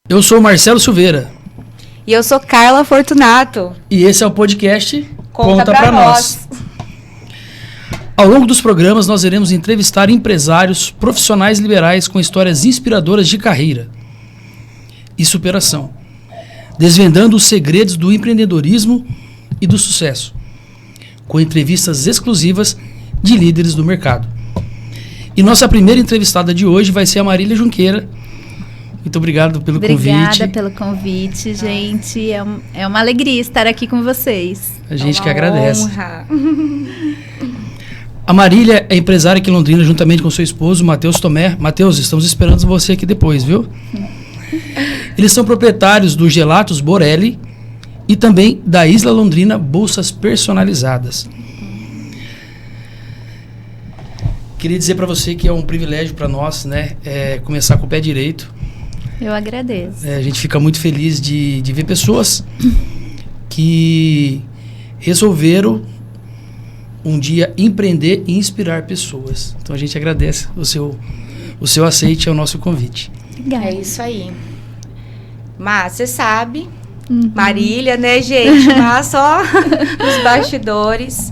Eu sou Marcelo Silveira. E eu sou Carla Fortunato. E esse é o podcast Conta pra nós. Ao longo dos programas, nós iremos entrevistar empresários, profissionais liberais com histórias inspiradoras de carreira e superação, desvendando os segredos do empreendedorismo e do sucesso, com entrevistas exclusivas de líderes do mercado. E nossa primeira entrevistada de hoje vai ser a Marília Junqueira. Muito obrigado pelo convite. Obrigada pelo convite, gente. É uma alegria estar aqui com vocês. A gente que agradece. Honra. A Marília é empresária aqui em Londrina, juntamente com seu esposo, Matheus Tomé. Matheus, estamos esperando você aqui depois, viu? Eles são proprietários do Gelatos Borelli e também da Isla Londrina Bolsas Personalizadas. Queria dizer para você que é um privilégio para nós, né, começar com o pé direito. Eu agradeço. A gente fica muito feliz de ver pessoas que resolveram um dia empreender e inspirar pessoas. Então a gente agradece o seu aceite ao nosso convite. Obrigada. É isso aí. Mas você sabe, Marília, né, gente? Mas só nos bastidores.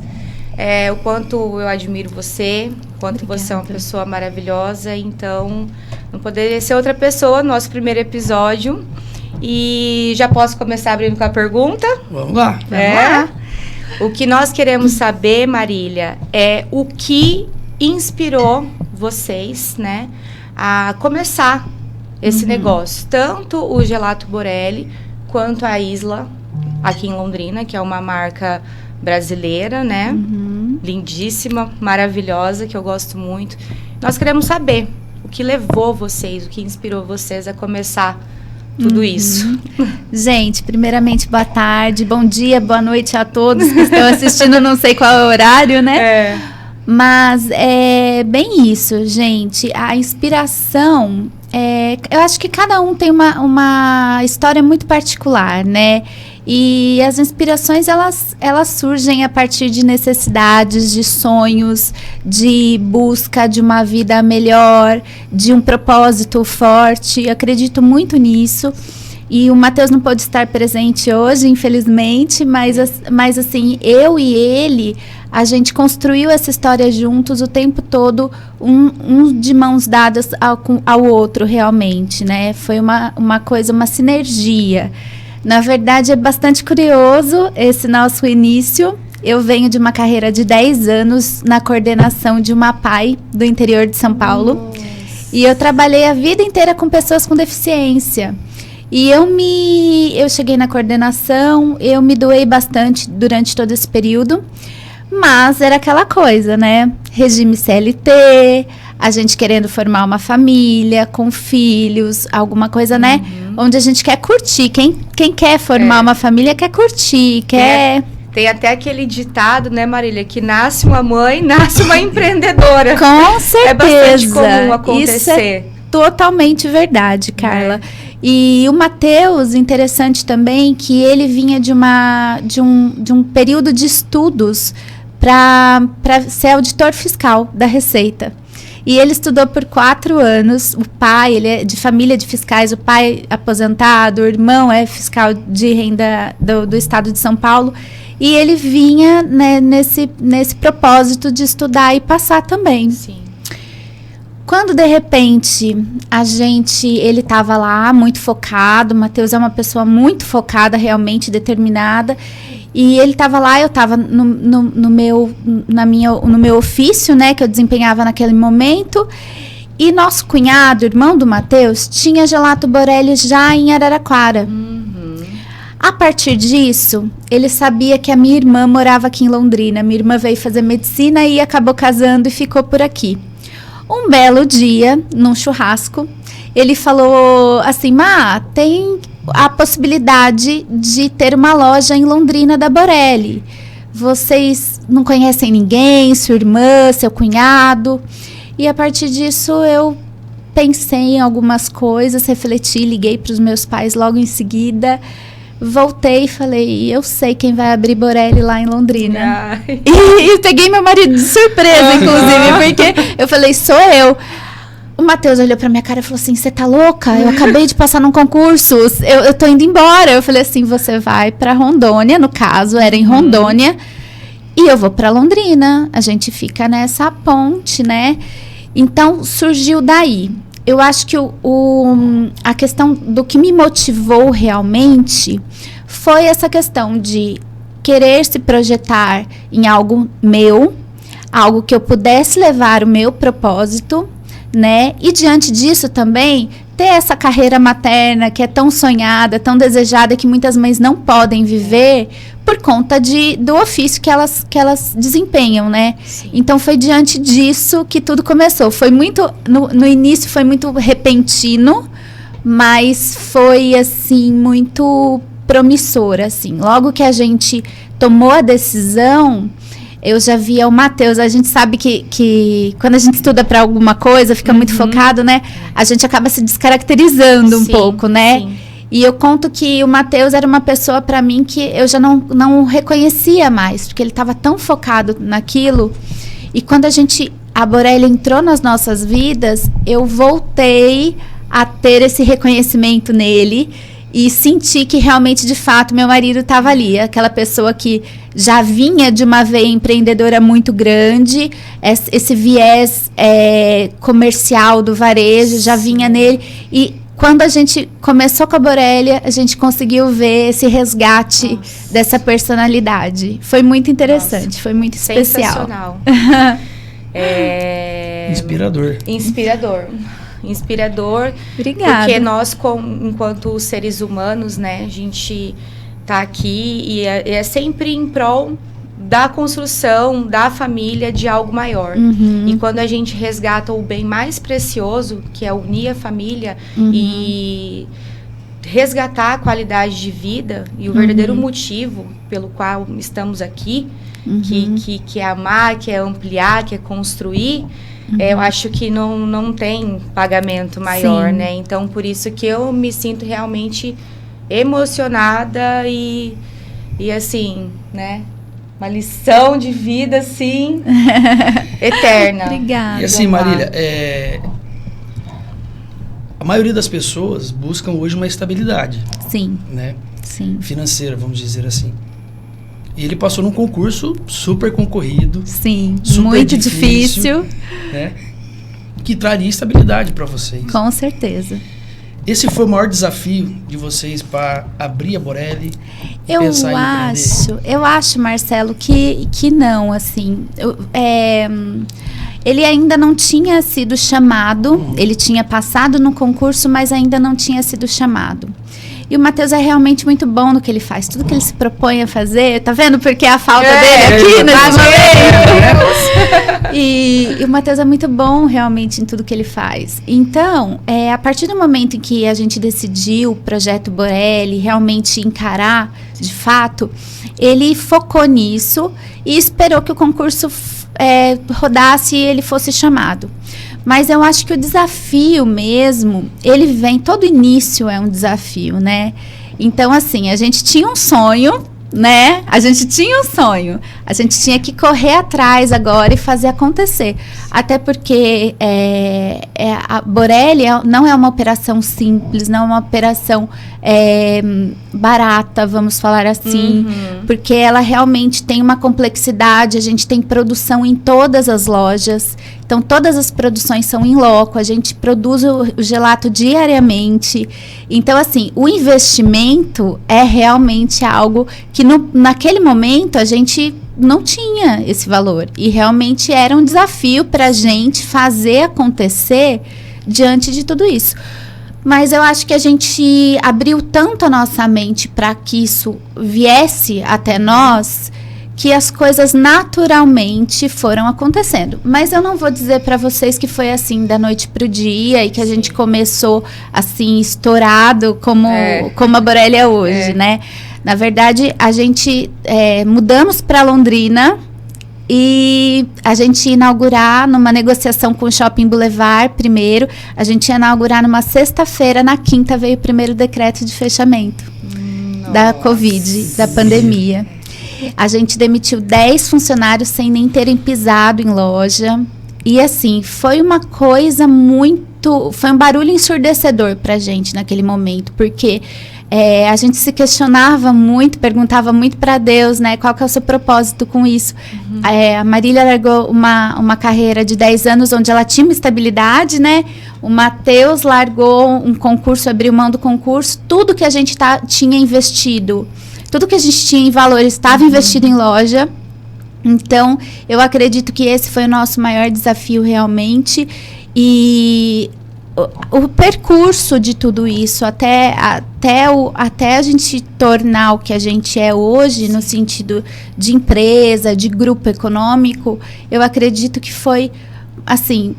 O quanto eu admiro você, o quanto Obrigada. você é uma pessoa maravilhosa. Então, não poderia ser outra pessoa no nosso primeiro episódio. E já posso começar abrindo com a pergunta? Vamos lá. Vamos lá. O que nós queremos saber, Marília, é o que inspirou vocês, né, a começar esse negócio. Tanto o Gelato Borelli quanto a Isla, aqui em Londrina, que é uma marca brasileira, né? Lindíssima, maravilhosa, que eu gosto muito. Nós queremos saber o que levou vocês, o que inspirou vocês a começar tudo isso. Gente, primeiramente, boa tarde, bom dia, boa noite a todos que estão assistindo, não sei qual é o horário, né? Mas é bem isso, gente. A inspiração, eu acho que cada um tem uma história muito particular, né? E as inspirações, elas surgem a partir de necessidades, de sonhos, de busca de uma vida melhor, de um propósito forte. Eu acredito muito nisso. E o Matheus não pôde estar presente hoje, infelizmente, mas assim, eu e ele, a gente construiu essa história juntos o tempo todo, um de mãos dadas ao outro, realmente, né? Foi uma coisa, uma sinergia. Na verdade, é bastante curioso esse nosso início. Eu venho de uma carreira de 10 anos na coordenação de uma PAI do interior de São Paulo. Nossa. E eu trabalhei a vida inteira com pessoas com deficiência. E eu cheguei na coordenação, eu me doei bastante durante todo esse período. Mas era aquela coisa, né? Regime CLT, a gente querendo formar uma família, com filhos, alguma coisa, né? Onde a gente quer curtir. Quem quer formar uma família quer curtir, quer... Tem até aquele ditado, né, Marília? Que nasce uma mãe, nasce uma empreendedora. Com certeza. É bastante comum acontecer. Isso é totalmente verdade, Carla. E o Matheus, interessante também, que ele vinha de um período de estudos para ser auditor fiscal da Receita. E ele estudou por 4 anos. O pai, ele é de família de fiscais, o pai aposentado, o irmão é fiscal de renda do estado de São Paulo. E ele vinha, né, nesse propósito de estudar e passar também. Sim. Quando, de repente, ele estava lá muito focado, o Matheus é uma pessoa muito focada, realmente determinada, e ele estava lá, eu estava no meu ofício, né, que eu desempenhava naquele momento, e nosso cunhado, irmão do Matheus, tinha Gelato Borelli já em Araraquara. A partir disso, ele sabia que a minha irmã morava aqui em Londrina. Minha irmã veio fazer medicina e acabou casando e ficou por aqui. Um belo dia, num churrasco, ele falou assim: tem a possibilidade de ter uma loja em Londrina da Borelli. Vocês não conhecem ninguém, sua irmã, seu cunhado? E a partir disso eu pensei em algumas coisas, refleti, liguei para os meus pais logo em seguida. Voltei e falei, eu sei quem vai abrir Borelli lá em Londrina. E peguei meu marido de surpresa, inclusive, porque eu falei, sou eu. O Matheus olhou pra minha cara e falou assim, você tá louca? Eu acabei de passar num concurso, eu tô indo embora. Eu falei assim, você vai pra Rondônia, no caso, era em Rondônia, e eu vou pra Londrina. A gente fica nessa ponte, né? Então, surgiu daí. Eu acho que a questão do que me motivou realmente foi essa questão de querer se projetar em algo meu, algo que eu pudesse levar o meu propósito, né? E diante disso também ter essa carreira materna que é tão sonhada, tão desejada, que muitas mães não podem viver por conta do ofício que elas desempenham, né? Sim. Então foi diante disso que tudo começou. Foi muito, no início foi muito repentino, mas foi assim muito promissor, assim. Logo que a gente tomou a decisão, eu já via o Matheus. A gente sabe que quando a gente estuda para alguma coisa, fica muito focado, né? A gente acaba se descaracterizando um pouco, né? Sim. E eu conto que o Matheus era uma pessoa para mim que eu já não reconhecia mais, porque ele estava tão focado naquilo. E quando a Borelli entrou nas nossas vidas, eu voltei a ter esse reconhecimento nele e senti que realmente, de fato, meu marido estava ali. Aquela pessoa que já vinha de uma veia empreendedora muito grande, esse viés comercial do varejo já vinha nele. E quando a gente começou com a Borelli, a gente conseguiu ver esse resgate dessa personalidade. Foi muito interessante, foi muito especial. Sensacional. Inspirador. Obrigada. Porque nós, enquanto seres humanos, né, a gente tá aqui e é sempre em prol da construção da família, de algo maior. E quando a gente resgata o bem mais precioso, que é unir a família e resgatar a qualidade de vida e o verdadeiro motivo pelo qual estamos aqui, que é amar, que é ampliar, que é construir, eu acho que não tem pagamento maior, né? Então, por isso que eu me sinto realmente emocionada e assim, né? Uma lição de vida, assim, eterna. Obrigada. E assim, Marília, a maioria das pessoas buscam hoje uma estabilidade. Sim. Né? Sim. Financeira, vamos dizer assim. E ele passou num concurso super concorrido. Sim, super muito difícil. Né? Que traria estabilidade para vocês. Com certeza. Esse foi o maior desafio de vocês para abrir a Borelli? Eu acho, Marcelo, que não, assim. Ele ainda não tinha sido chamado, ele tinha passado no concurso, mas ainda não tinha sido chamado. E o Matheus é realmente muito bom no que ele faz. Tudo que ele se propõe a fazer, tá vendo? Porque a falta dele aqui nesse momento. E o Matheus é muito bom realmente em tudo que ele faz. Então, a partir do momento em que a gente decidiu o projeto Borelli, realmente encarar, de fato, ele focou nisso e esperou que o concurso rodasse e ele fosse chamado. Mas eu acho que o desafio mesmo, ele vem, todo início é um desafio, né? Então, assim, a gente tinha um sonho, né? A gente tinha que correr atrás agora e fazer acontecer. Até porque a Borelli não é uma operação simples, não é uma operação barata, vamos falar assim, porque ela realmente tem uma complexidade. A gente tem produção em todas as lojas, então todas as produções são em loco, a gente produz o gelato diariamente. Então, assim, o investimento é realmente algo que naquele momento a gente não tinha esse valor, e realmente era um desafio para a gente fazer acontecer diante de tudo isso. Mas eu acho que a gente abriu tanto a nossa mente para que isso viesse até nós, que as coisas naturalmente foram acontecendo. Mas eu não vou dizer para vocês que foi assim da noite pro dia e que a gente começou assim estourado como a Borelli é hoje, né? Na verdade, a gente mudamos para Londrina e a gente ia inaugurar numa negociação com o Shopping Boulevard primeiro. A gente ia inaugurar numa sexta-feira, na quinta veio o primeiro decreto de fechamento da Covid, da pandemia. A gente demitiu 10 funcionários sem nem terem pisado em loja. E assim, foi uma coisa muito foi um barulho ensurdecedor pra gente naquele momento, porque a gente se questionava muito, perguntava muito para Deus, né, qual que é o seu propósito com isso. A Marília largou uma carreira de 10 anos onde ela tinha uma estabilidade, né? O Matheus largou um concurso, abriu mão do concurso, tudo que a gente tinha investido, tudo que a gente tinha em valor estava investido em loja. Então, eu acredito que esse foi o nosso maior desafio realmente. E o percurso de tudo isso, até a gente tornar o que a gente é hoje, no sentido de empresa, de grupo econômico, eu acredito que foi, assim,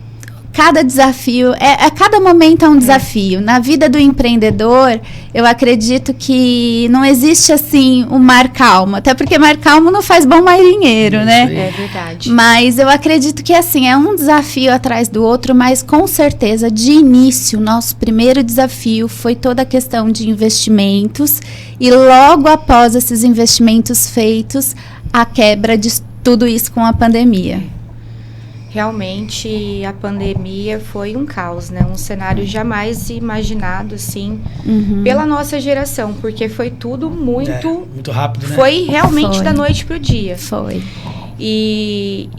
cada desafio, cada momento é um desafio. Na vida do empreendedor, eu acredito que não existe, assim, o mar calmo. Até porque mar calmo não faz bom marinheiro, né? É verdade. Mas eu acredito que, assim, é um desafio atrás do outro, mas com certeza, de início, nosso primeiro desafio foi toda a questão de investimentos. E logo após esses investimentos feitos, a quebra de tudo isso com a pandemia. Realmente, a pandemia foi um caos, né? Um cenário jamais imaginado, assim, pela nossa geração, porque foi tudo muito rápido, né? Foi realmente da noite pro dia. Foi. E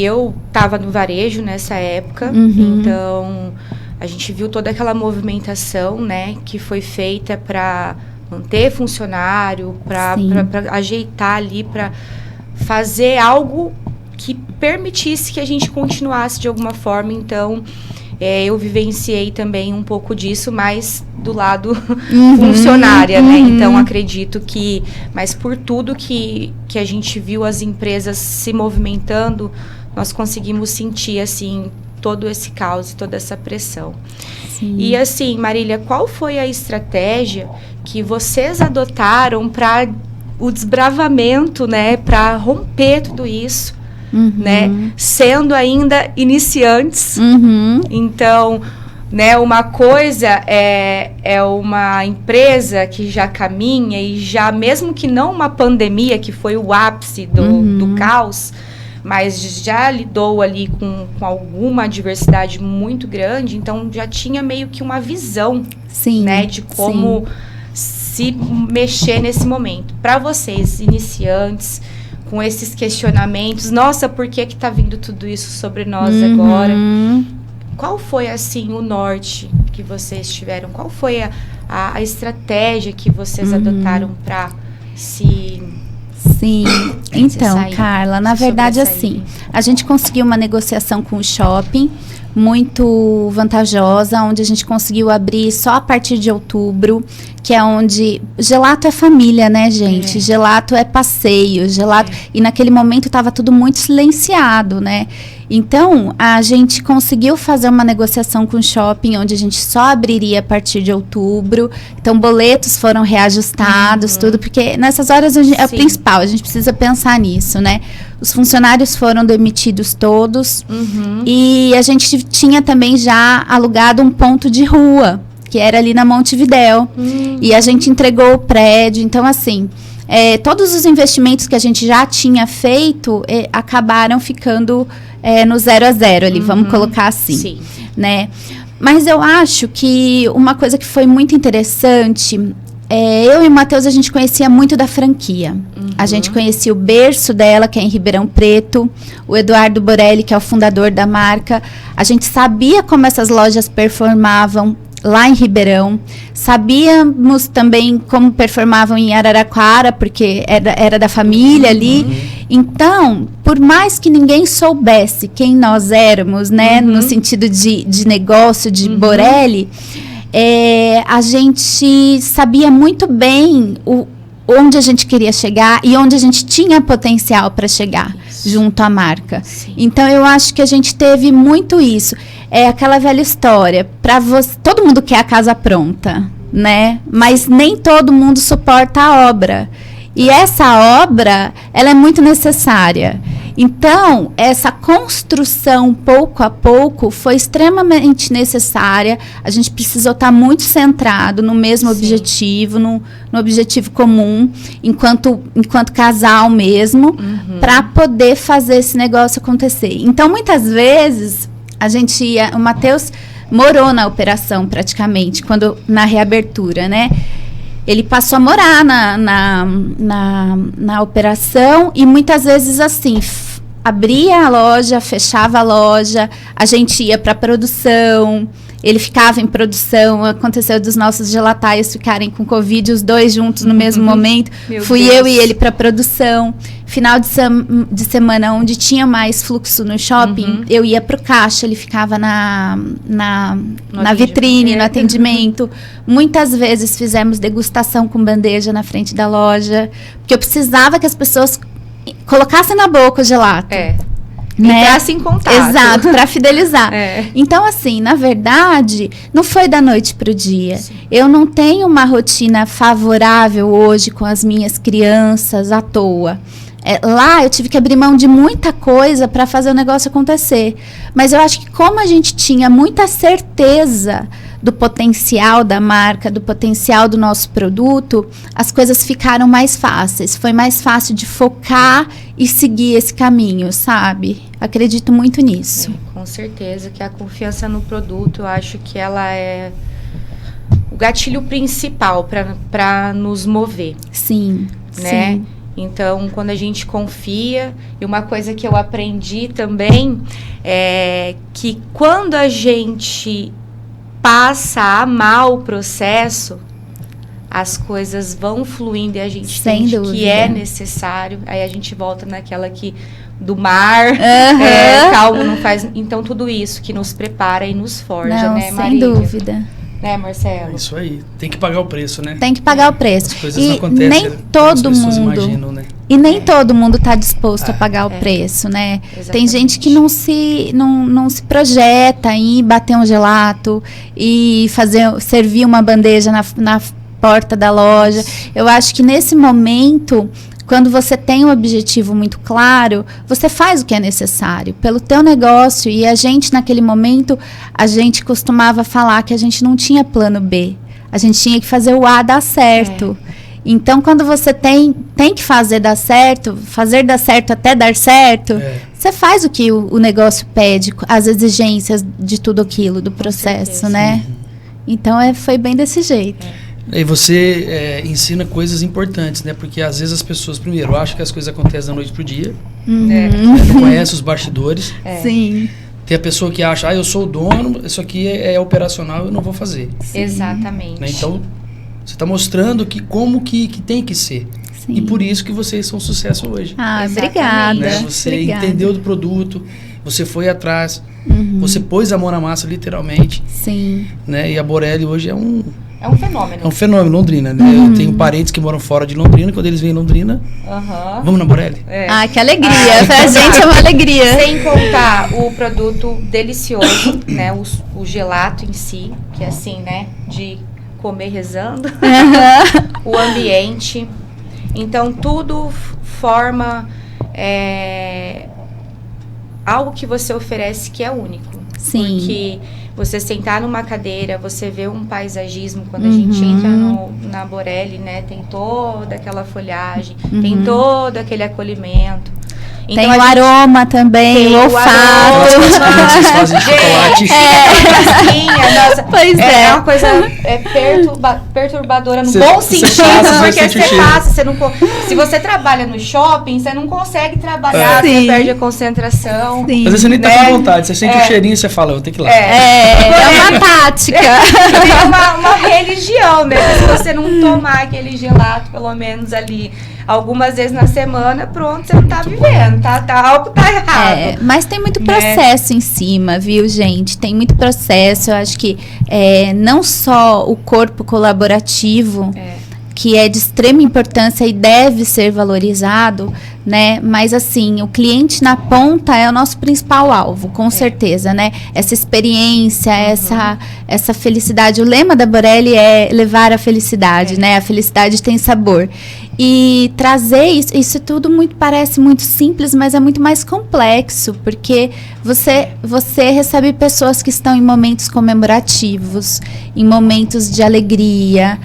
eu estava no varejo nessa época, então a gente viu toda aquela movimentação, né, que foi feita para manter funcionário, para ajeitar ali, para fazer algo que permitisse que a gente continuasse de alguma forma. Então, eu vivenciei também um pouco disso, mas do lado funcionária, né? Então, acredito que, mas por tudo que a gente viu as empresas se movimentando, nós conseguimos sentir, assim, todo esse caos e toda essa pressão. Sim. E, assim, Marília, qual foi a estratégia que vocês adotaram para o desbravamento, né? Para romper tudo isso? Né? Sendo ainda iniciantes. Então, né, uma coisa é uma empresa que já caminha e já, mesmo que não uma pandemia, que foi o ápice do caos, mas já lidou ali com alguma adversidade muito grande, então já tinha meio que uma visão, né, de como se mexer nesse momento. Para vocês, iniciantes, com esses questionamentos, nossa, por que está vindo tudo isso sobre nós agora? Qual foi, assim, o norte que vocês tiveram? Qual foi a estratégia que vocês adotaram para se... Sim, então, Carla, na verdade, assim, a gente conseguiu uma negociação com o shopping muito vantajosa, onde a gente conseguiu abrir só a partir de outubro, que é onde... Gelato é família, né, gente? Gelato é passeio, gelato... E naquele momento estava tudo muito silenciado, né? Então, a gente conseguiu fazer uma negociação com o shopping, onde a gente só abriria a partir de outubro. Então, boletos foram reajustados, tudo, porque nessas horas é o principal, a gente precisa pensar nisso, né? Os funcionários foram demitidos todos, e a gente tinha também já alugado um ponto de rua, que era ali na Montevidéu, e a gente entregou o prédio. Então, assim, todos os investimentos que a gente já tinha feito acabaram ficando no 0 a 0 ali, vamos colocar assim, né? Mas eu acho que uma coisa que foi muito interessante, eu e o Matheus, a gente conhecia muito da franquia. A gente conhecia o berço dela, que é em Ribeirão Preto, o Eduardo Borelli, que é o fundador da marca. A gente sabia como essas lojas performavam lá em Ribeirão. Sabíamos também como performavam em Araraquara, porque era da família ali. Então, por mais que ninguém soubesse quem nós éramos, né, no sentido de negócio, de Borelli, a gente sabia muito bem onde a gente queria chegar e onde a gente tinha potencial para chegar junto à marca. Então, eu acho que a gente teve muito isso. É aquela velha história, todo mundo quer a casa pronta, né? Mas nem todo mundo suporta a obra. E essa obra, ela é muito necessária. Então, essa construção, pouco a pouco, foi extremamente necessária. A gente precisou estar muito centrado no mesmo objetivo, no objetivo comum, enquanto casal mesmo, para poder fazer esse negócio acontecer. Então, muitas vezes, o Matheus morou na operação praticamente, na reabertura, né? Ele passou a morar na operação e muitas vezes assim, abria a loja, fechava a loja, a gente ia para produção, ele ficava em produção, aconteceu dos nossos gelatais ficarem com Covid, os dois juntos no mesmo momento, fui eu e ele para produção. Final de semana, onde tinha mais fluxo no shopping, eu ia pro caixa, ele ficava na vitrine, no atendimento. Muitas vezes fizemos degustação com bandeja na frente da loja, porque eu precisava que as pessoas colocassem na boca o gelato. Entrasse em contato. Exato, para fidelizar. Então, assim, na verdade, não foi da noite para o dia. Sim. Eu não tenho uma rotina favorável hoje com as minhas crianças à toa. Lá eu tive que abrir mão de muita coisa para fazer o negócio acontecer. Mas eu acho que como a gente tinha muita certeza do potencial da marca, do potencial do nosso produto, as coisas ficaram mais fáceis. Foi mais fácil de focar e seguir esse caminho, sabe? Acredito muito nisso. Com certeza que a confiança no produto, eu acho que ela é o gatilho principal para nos mover. Sim, né? Sim. Então, quando a gente confia, e uma coisa que eu aprendi também é que quando a gente passa a amar o processo, as coisas vão fluindo e a gente sente que é necessário. Aí a gente volta naquela do mar, calmo não faz. Então, tudo isso que nos prepara e nos forja, né, Marília? Sem dúvida. Né, Marcelo? É isso aí. Tem que pagar o preço, né? Tem que pagar o preço. As coisas não acontecem nem todo mundo imaginam, né? E nem todo mundo está disposto a pagar o preço, né? Exatamente. Tem gente que não se projeta em bater um gelato e servir uma bandeja na porta da loja. Eu acho que nesse momento, quando você tem um objetivo muito claro, você faz o que é necessário pelo teu negócio. E a gente, naquele momento, a gente costumava falar que a gente não tinha plano B. A gente tinha que fazer o A dar certo. Então, quando você tem que fazer dar certo até dar certo, você faz o que o negócio pede, as exigências de tudo aquilo, do processo, né? Então, foi bem desse jeito. E você ensina coisas importantes, né? Porque às vezes as pessoas, primeiro, acham que as coisas acontecem da noite pro dia. Não conhece os bastidores. Sim. Tem a pessoa que acha, eu sou o dono, isso aqui é operacional, eu não vou fazer. Sim. Exatamente. Né? Então, você está mostrando como que tem que ser. Sim. E por isso que vocês são um sucesso hoje. Obrigada. Né? Você entendeu do produto, você foi atrás, você pôs a mão na massa, literalmente. Sim. Né? E a Borelli hoje é um fenômeno. É um fenômeno, Londrina. Né? Eu tenho parentes que moram fora de Londrina, quando eles vêm em Londrina, vamos na Borelli? Que alegria. Pra gente é uma alegria. Sem contar o produto delicioso, né? O gelato em si, que é assim, né? De comer rezando. O ambiente. Então, tudo forma algo que você oferece que é único. Sim. Porque você sentar numa cadeira, você vê um paisagismo, quando a gente entra na Borelli, né? Tem toda aquela folhagem, tem todo aquele acolhimento. Então, tem o aroma também, o olfato. Vocês fazem chocolate. Pois é uma coisa perturbadora no bom sentido, porque você passa, se você trabalha no shopping, você não consegue trabalhar, você perde a concentração. Sim. Às vezes você nem tá com vontade, você sente o cheirinho e você fala, eu vou ter que ir lá. É uma tática. É uma religião mesmo, se você não tomar aquele gelato, pelo menos ali, algumas vezes na semana, pronto, você não tá vivendo, algo tá errado. Mas tem muito processo em cima, viu, gente? Tem muito processo, eu acho que não só o corpo colaborativo, que é de extrema importância e deve ser valorizado, né? Mas assim, o cliente na ponta é o nosso principal alvo, com certeza, né? Essa experiência, essa felicidade. O lema da Borelli é levar a felicidade, né? A felicidade tem sabor. E trazer isso tudo parece muito simples, mas é muito mais complexo, porque você recebe pessoas que estão em momentos comemorativos, em momentos de alegria,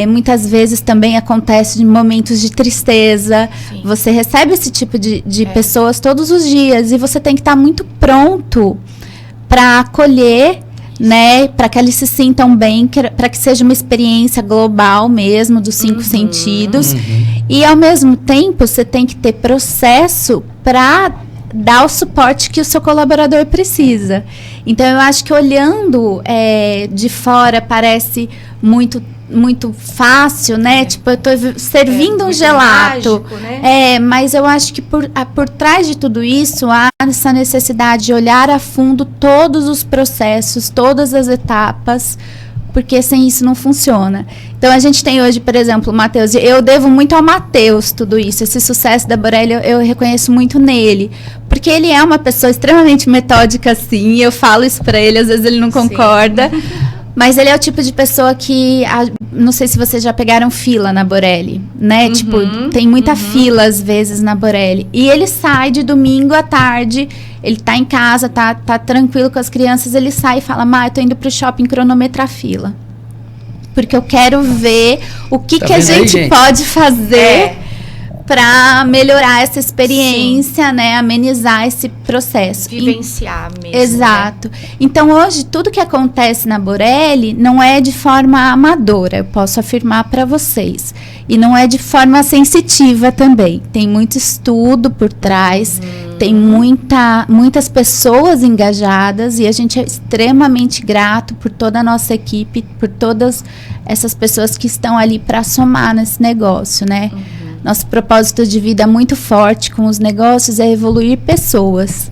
muitas vezes também acontece em momentos de tristeza. Sim. Você recebe esse tipo de pessoas todos os dias e você tem que estar muito pronto para acolher, né? Para que eles se sintam bem, para que seja uma experiência global mesmo, dos 5 sentidos. E, ao mesmo tempo, você tem que ter processo para dar o suporte que o seu colaborador precisa. Então, eu acho que olhando de fora parece muito fácil, né? Tipo, eu estou servindo um gelato. Mágico, né? Mas eu acho que por trás de tudo isso há essa necessidade de olhar a fundo todos os processos, todas as etapas, porque sem isso não funciona. Então, a gente tem hoje, por exemplo, o Matheus. Eu devo muito ao Matheus tudo isso. Esse sucesso da Borelli, eu reconheço muito nele. Porque ele é uma pessoa extremamente metódica, sim. Eu falo isso para ele, às vezes ele não concorda. Mas ele é o tipo de pessoa que... não sei se vocês já pegaram fila na Borelli, né? Tipo, tem muita fila, às vezes, na Borelli. E ele sai de domingo à tarde, ele tá em casa, tá tranquilo com as crianças, ele sai e fala, eu tô indo pro shopping cronometrar fila. Porque eu quero ver o que a gente pode fazer para melhorar essa experiência, né? Amenizar esse processo. Vivenciar mesmo. Exato. Né? Então, hoje, tudo que acontece na Borelli não é de forma amadora, eu posso afirmar para vocês. E não é de forma sensitiva também. Tem muito estudo por trás, tem muitas pessoas engajadas e a gente é extremamente grato por toda a nossa equipe, por todas essas pessoas que estão ali para somar nesse negócio, né? Nosso propósito de vida muito forte com os negócios é evoluir pessoas.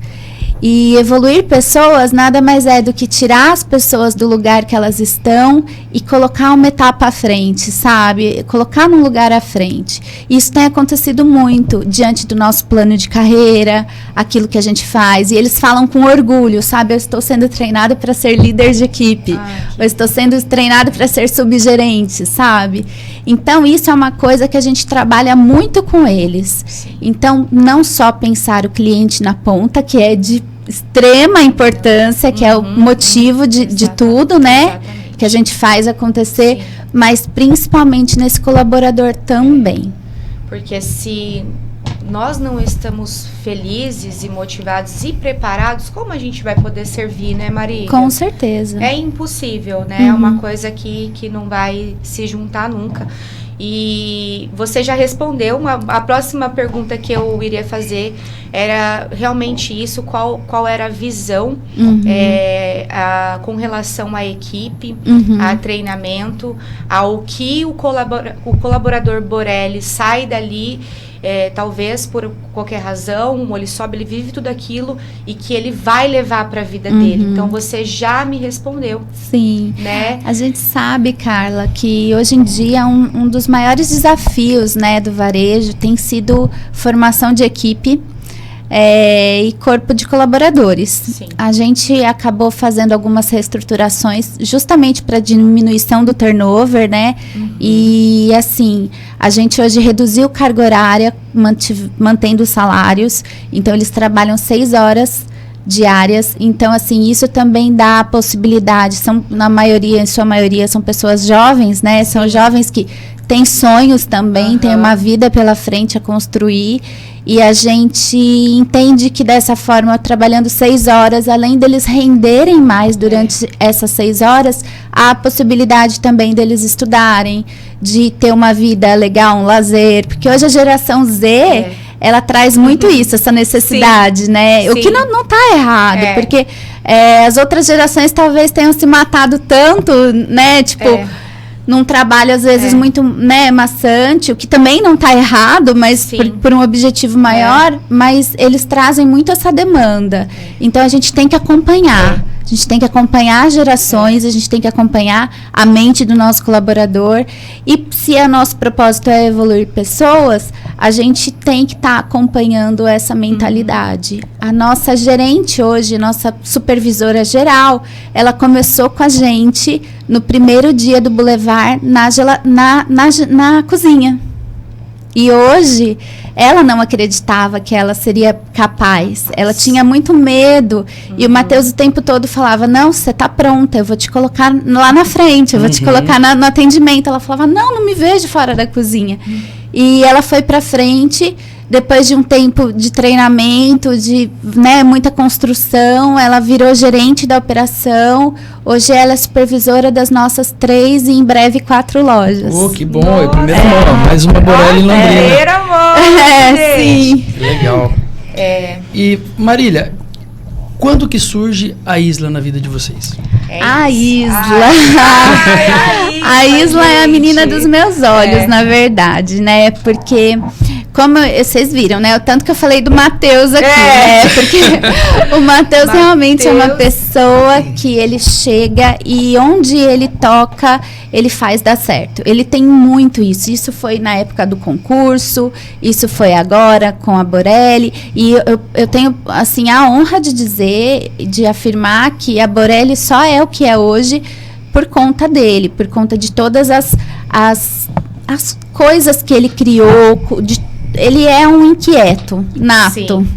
E evoluir pessoas nada mais é do que tirar as pessoas do lugar que elas estão e colocar uma etapa à frente, sabe? Colocar num lugar à frente. Isso tem acontecido muito diante do nosso plano de carreira, aquilo que a gente faz. E eles falam com orgulho, sabe? Eu estou sendo treinado para ser líder de equipe. Eu estou sendo treinado para ser subgerente, sabe? Então, isso é uma coisa que a gente trabalha muito com eles. Sim. Então, não só pensar o cliente na ponta, que é de extrema importância, que é o motivo de tudo, né? Exatamente. Que a gente faz acontecer, mas principalmente nesse colaborador também. Porque se nós não estamos felizes e motivados e preparados, como a gente vai poder servir, né, Marília? Com certeza. É impossível, né? É uma coisa que não vai se juntar nunca. E você já respondeu, a próxima pergunta que eu iria fazer era realmente isso, qual era a visão com relação à equipe, a treinamento, ao que o colaborador Borelli sai dali, talvez por qualquer razão, ele sobe, ele vive tudo aquilo e que ele vai levar para a vida dele. Então, você já me respondeu. Sim. Né? A gente sabe, Carla, que hoje em dia um dos maiores desafios, né, do varejo tem sido formação de equipe e corpo de colaboradores. Sim. A gente acabou fazendo algumas reestruturações justamente para diminuição do turnover, né? E assim, a gente hoje reduziu carga horária, mantendo os salários. Então, eles trabalham 6 horas diárias. Então, assim, isso também dá a possibilidade. Em sua maioria, são pessoas jovens, né? Sim. São jovens que têm sonhos também, têm uma vida pela frente a construir. E a gente entende que dessa forma, trabalhando 6 horas, além deles renderem mais durante essas 6 horas, há a possibilidade também deles estudarem, de ter uma vida legal, um lazer. Porque hoje a geração Z, ela traz muito isso, essa necessidade, né? Sim. O que não está errado, porque as outras gerações talvez tenham se matado tanto, né? Tipo... num trabalho, às vezes, muito, né, maçante, o que também não está errado, mas por um objetivo maior, mas eles trazem muito essa demanda. Então, a gente tem que acompanhar. A gente tem que acompanhar as gerações, a gente tem que acompanhar a mente do nosso colaborador. E se o nosso propósito é evoluir pessoas, a gente tem que estar acompanhando essa mentalidade. A nossa gerente hoje, nossa supervisora geral, ela começou com a gente no primeiro dia do Boulevard na cozinha. E hoje, ela não acreditava que ela seria capaz. Ela tinha muito medo. E o Matheus o tempo todo falava, não, você está pronta, eu vou te colocar lá na frente, eu vou te colocar no atendimento. Ela falava, não me vejo fora da cozinha. E ela foi para frente, Depois de um tempo de treinamento, de, né, muita construção, ela virou gerente da operação. Hoje ela é supervisora das nossas 3 e em breve 4 lojas. Que bom. É primeira mão. Mais uma Borelli em Londrina. Primeira mão. Sim. Legal. E, Marília, quando que surge a Isla na vida de vocês? A Isla. A Isla é a menina dos meus olhos, na verdade, né? Porque, como vocês viram, né? O tanto que eu falei do Matheus aqui, né? Porque o Matheus realmente é uma pessoa que ele chega e onde ele toca, ele faz dar certo. Ele tem muito isso. Isso foi na época do concurso, isso foi agora com a Borelli. E eu tenho, assim, a honra de dizer, de afirmar que a Borelli só é o que é hoje por conta dele, por conta de todas as coisas que ele criou. Ele é um inquieto, nato. Sim.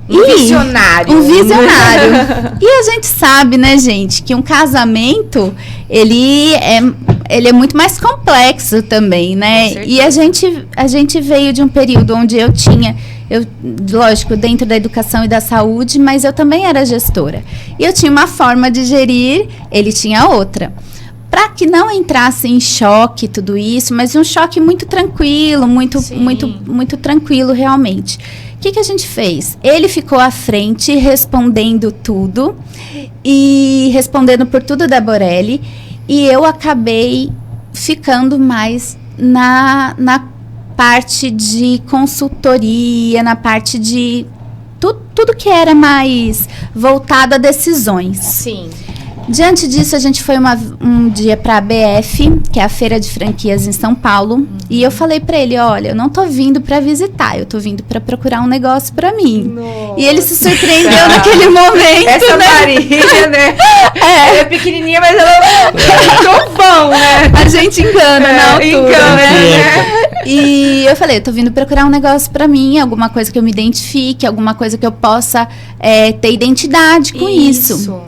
Um visionário. Um visionário. E a gente sabe, né, gente, que um casamento, ele é muito mais complexo também, né? E a gente veio de um período onde eu, lógico, dentro da educação e da saúde, mas eu também era gestora. E eu tinha uma forma de gerir, ele tinha outra. Para que não entrasse em choque tudo isso, mas um choque muito tranquilo, muito tranquilo realmente. O que a gente fez? Ele ficou à frente, respondendo tudo, e respondendo por tudo da Borelli, e eu acabei ficando mais na parte de consultoria, na parte de tudo que era mais voltado a decisões. Sim. Diante disso, a gente foi um dia para a BF, que é a feira de franquias em São Paulo, e eu falei para ele, olha, eu não tô vindo para visitar, eu tô vindo para procurar um negócio para mim. Nossa. E ele se surpreendeu naquele momento, essa né? Marília, né? Ela é pequenininha, mas ela é muito bom, né? A gente engana na altura, engana, né? E eu falei, eu tô vindo procurar um negócio para mim, alguma coisa que eu me identifique, alguma coisa que eu possa ter identidade com isso.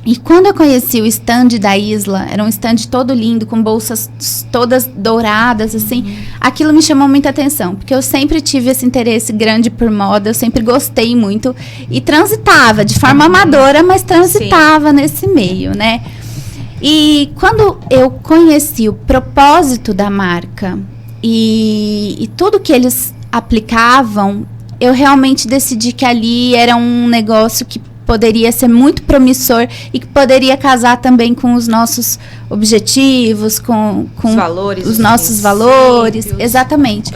E quando eu conheci o stand da Isla, era um stand todo lindo, com bolsas todas douradas, assim, aquilo me chamou muita atenção, porque eu sempre tive esse interesse grande por moda, eu sempre gostei muito, e transitava, de forma amadora, mas transitava nesse meio, né? E quando eu conheci o propósito da marca e tudo que eles aplicavam, eu realmente decidi que ali era um negócio que poderia ser muito promissor e que poderia casar também com os nossos objetivos, com os nossos valores. Exatamente.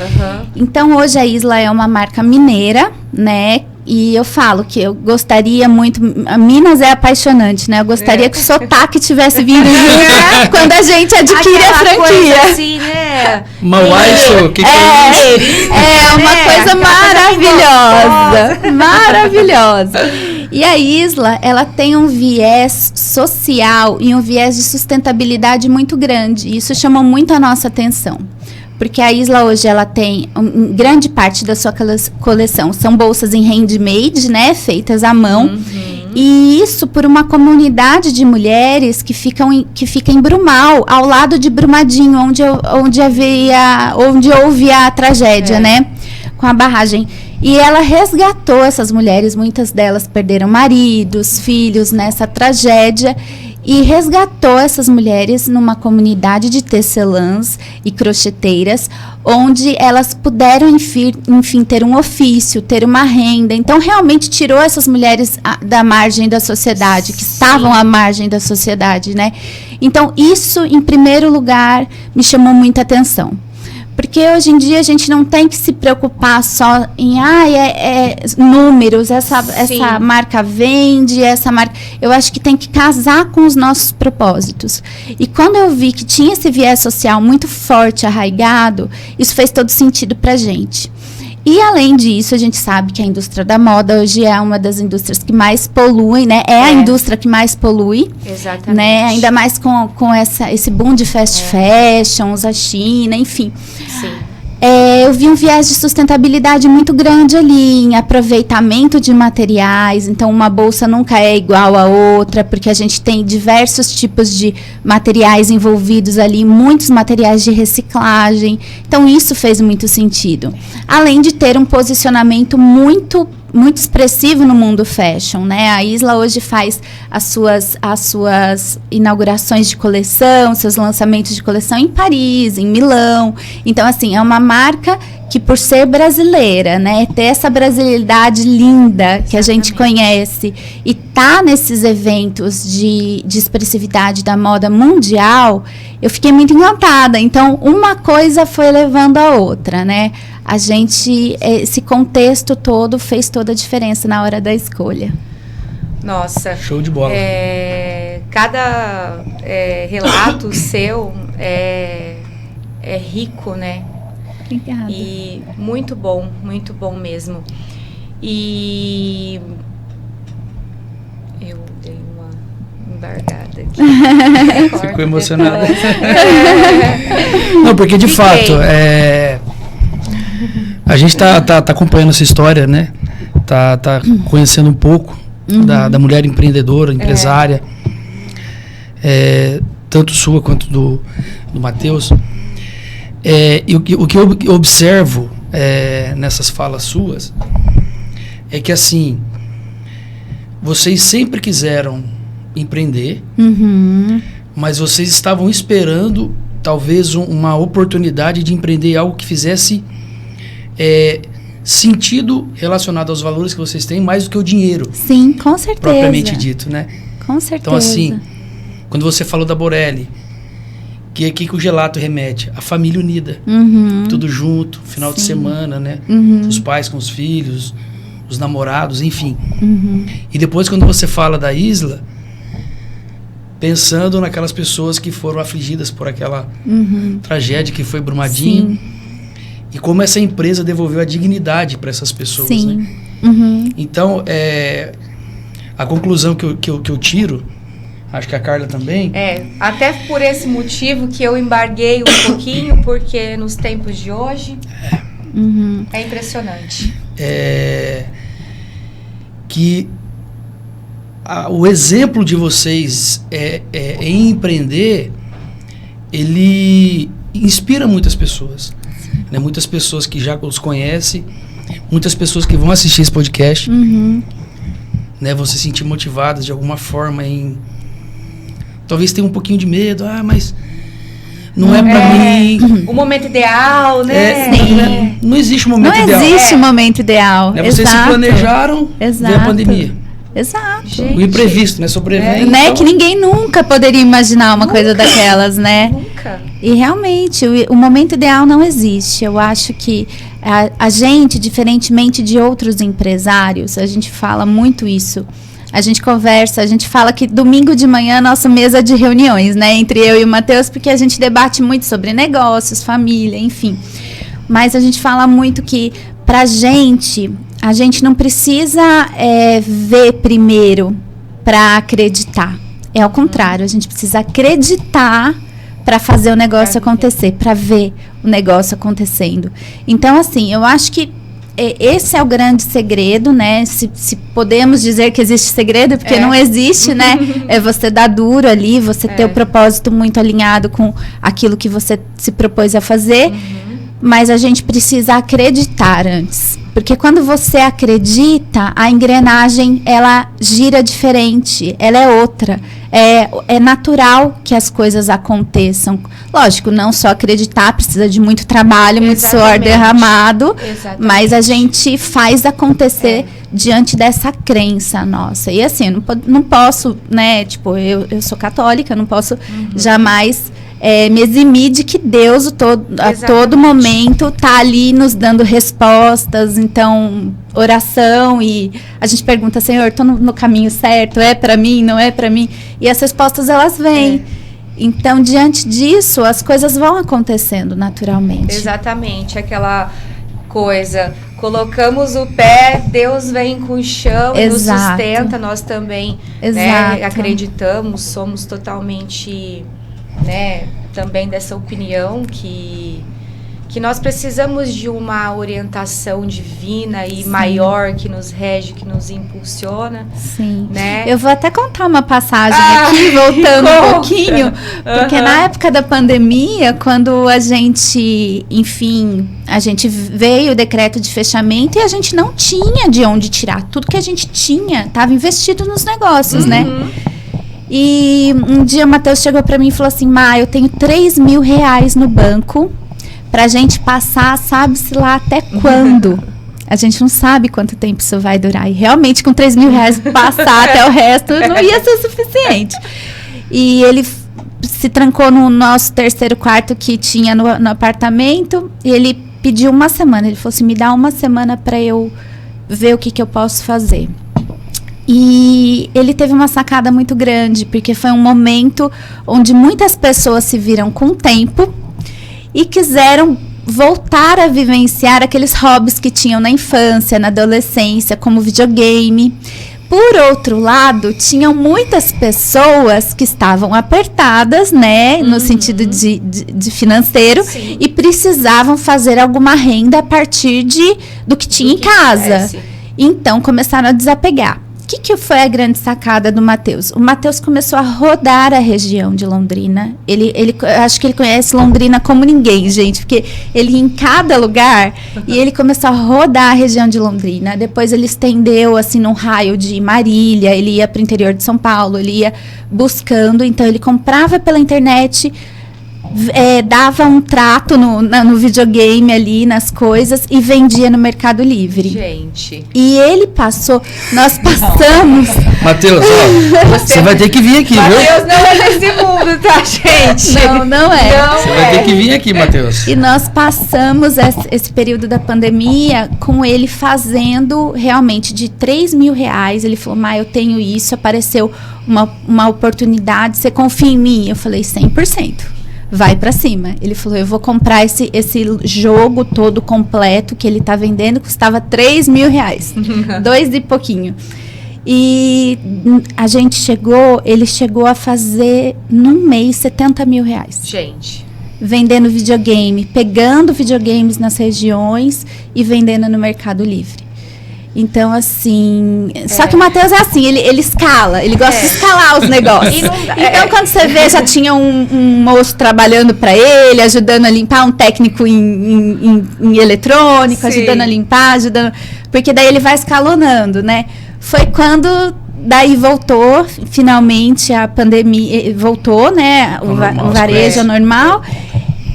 Então, hoje a Isla é uma marca mineira, né? E eu falo que eu gostaria muito... Minas é apaixonante, né? Eu gostaria que o sotaque tivesse vindo junto quando a gente adquire a franquia. Coisa assim, né? Mauaixo, que é isso? É uma coisa maravilhosa. Maravilhosa. E a Isla, ela tem um viés social e um viés de sustentabilidade muito grande. Isso chamou muito a nossa atenção. Porque a Isla hoje, ela tem grande parte da sua coleção. São bolsas em handmade, né? Feitas à mão. E isso por uma comunidade de mulheres que fica em Brumal, ao lado de Brumadinho, onde houve a tragédia, né? Com a barragem. E ela resgatou essas mulheres, muitas delas perderam maridos, filhos nessa tragédia, e resgatou essas mulheres numa comunidade de tecelãs e crocheteiras, onde elas puderam, enfim, ter um ofício, ter uma renda. Então, realmente tirou essas mulheres da margem da sociedade, que estavam à margem da sociedade, né? Então, isso, em primeiro lugar, me chamou muita atenção. Porque hoje em dia a gente não tem que se preocupar só em números, essa marca vende, essa marca... Eu acho que tem que casar com os nossos propósitos. E quando eu vi que tinha esse viés social muito forte, arraigado, isso fez todo sentido pra gente. E, além disso, a gente sabe que a indústria da moda hoje é uma das indústrias que mais poluem, né? É a indústria que mais polui. Exatamente. Né? Ainda mais com esse boom de fast fashions, a China, enfim. Sim. eu vi um viés de sustentabilidade muito grande ali, em aproveitamento de materiais. Então, uma bolsa nunca é igual a outra, porque a gente tem diversos tipos de materiais envolvidos ali, muitos materiais de reciclagem. Então, isso fez muito sentido. Além de ter um posicionamento muito expressivo no mundo fashion, né? A Isla hoje faz as suas inaugurações de coleção, seus lançamentos de coleção em Paris, em Milão. Então, assim, é uma marca que, por ser brasileira, né, ter essa brasilidade linda que a gente conhece e tá nesses eventos de expressividade da moda mundial, eu fiquei muito encantada. Então, uma coisa foi levando a outra, né? A gente, esse contexto todo fez toda a diferença na hora da escolha. Nossa. Show de bola. Cada relato seu é rico, né? Obrigada. E muito bom mesmo. E eu dei uma embargada aqui. Ficou emocionada. Não, porque de fato, a gente tá acompanhando essa história, né? Tá conhecendo um pouco da mulher empreendedora, empresária, tanto sua quanto do Matheus. E o que eu observo nessas falas suas é que, assim, vocês sempre quiseram empreender, mas vocês estavam esperando talvez uma oportunidade de empreender algo que fizesse sentido relacionado aos valores que vocês têm, mais do que o dinheiro. Sim, com certeza. Propriamente dito, né? Com certeza. Então, assim, quando você falou da Borelli, que o gelato remete? A família unida. Tudo junto, final de semana, né? Os pais com os filhos, os namorados, enfim. E depois, quando você fala da Isla, pensando naquelas pessoas que foram afligidas por aquela tragédia que foi Brumadinho. Sim. E como essa empresa devolveu a dignidade para essas pessoas, sim, né? Então, a conclusão que eu tiro, acho que a Carla também... até por esse motivo que eu embarguei um pouquinho, porque nos tempos de hoje é impressionante. Que o exemplo de vocês em empreender, ele inspira muitas pessoas. Né? Muitas pessoas que já os conhecem, muitas pessoas que vão assistir esse podcast, né, vão se sentir motivadas de alguma forma em... Talvez tenha um pouquinho de medo, mas não é pra mim. O momento ideal, né? Não existe um momento ideal. Não existe momento ideal. Vocês se planejaram, veio a pandemia. Exato. Gente, o imprevisto, né? Sobrevivendo. Né? Então... Que ninguém nunca poderia imaginar uma coisa daquelas, né? Nunca. E realmente, o momento ideal não existe. Eu acho que a gente, diferentemente de outros empresários, a gente fala muito isso. A gente conversa, a gente fala que domingo de manhã é nossa mesa de reuniões, né? Entre eu e o Matheus, porque a gente debate muito sobre negócios, família, enfim. Mas a gente fala muito que, pra gente, a gente não precisa ver primeiro para acreditar. É ao contrário, a gente precisa acreditar para fazer o negócio acontecer, para ver o negócio acontecendo. Então, assim, eu acho que esse é o grande segredo, né? Se podemos dizer que existe segredo, porque não existe, né? É você dar duro ali, você ter o propósito muito alinhado com aquilo que você se propôs a fazer. Mas a gente precisa acreditar antes. Porque quando você acredita, a engrenagem, ela gira diferente, ela é outra. É natural que as coisas aconteçam. Lógico, não só acreditar, precisa de muito trabalho, muito suor derramado. Mas a gente faz acontecer diante dessa crença nossa. E assim, eu não posso, né, tipo, eu sou católica, não posso jamais... me eximir de que Deus a todo momento está ali nos dando respostas. Então, oração, e a gente pergunta, Senhor, estou no caminho certo? É para mim? Não é para mim? E as respostas, elas vêm. Então, diante disso, as coisas vão acontecendo naturalmente. Exatamente, aquela coisa, colocamos o pé, Deus vem com o chão e nos sustenta, nós também, né, acreditamos, somos totalmente... Né, também dessa opinião que que nós precisamos de uma orientação divina e maior que nos rege, que nos impulsiona. Sim. Né? Eu vou até contar uma passagem aqui, voltando um pouquinho, porque na época da pandemia, quando a gente veio o decreto de fechamento e a gente não tinha de onde tirar. Tudo que a gente tinha estava investido nos negócios, né? E um dia o Matheus chegou para mim e falou assim: Má, eu tenho 3 mil reais no banco pra gente passar, sabe-se lá até quando. A gente não sabe quanto tempo isso vai durar. E realmente, com 3 mil reais passar até o resto, não ia ser suficiente. E ele se trancou no nosso terceiro quarto que tinha no apartamento. E ele pediu uma semana. Ele falou assim: me dá uma semana para eu ver o que eu posso fazer. E ele teve uma sacada muito grande, porque foi um momento onde muitas pessoas se viram com tempo e quiseram voltar a vivenciar aqueles hobbies que tinham na infância, na adolescência, como videogame. Por outro lado, tinham muitas pessoas que estavam apertadas, né, no sentido de financeiro, sim, e precisavam fazer alguma renda a partir do que tinha em casa. Então, começaram a desapegar. O que foi a grande sacada do Matheus? O Matheus começou a rodar a região de Londrina. Ele acho que ele conhece Londrina como ninguém, gente, porque ele ia em cada lugar e ele começou a rodar a região de Londrina. Depois ele estendeu assim num raio de Marília, ele ia para o interior de São Paulo, ele ia buscando. Então ele comprava pela internet, dava um trato no videogame ali, nas coisas, e vendia no Mercado Livre. Gente. E nós passamos... Matheus, você vai ter que vir aqui, Mateus, viu? Matheus não é desse mundo, tá, gente? Não é. Você vai ter que vir aqui, Matheus. E nós passamos esse período da pandemia com ele fazendo realmente de 3 mil reais. Ele falou: Má, eu tenho isso, apareceu uma oportunidade, você confia em mim? Eu falei: 100%. Vai pra cima. Ele falou: eu vou comprar esse jogo todo completo que ele tá vendendo, custava 3 mil reais. 2 e pouquinho. E ele chegou a fazer, num mês, 70 mil reais. Gente. Vendendo videogame, pegando videogames nas regiões e vendendo no Mercado Livre. Então, assim... Só que o Matheus é assim, ele escala, ele gosta de escalar os negócios. Então, quando você vê, já tinha um moço trabalhando para ele, ajudando a limpar, um técnico em eletrônico, sim, ajudando a limpar, porque daí ele vai escalonando, né? Foi quando... Daí voltou, finalmente, a pandemia... Voltou, né? O varejo normal.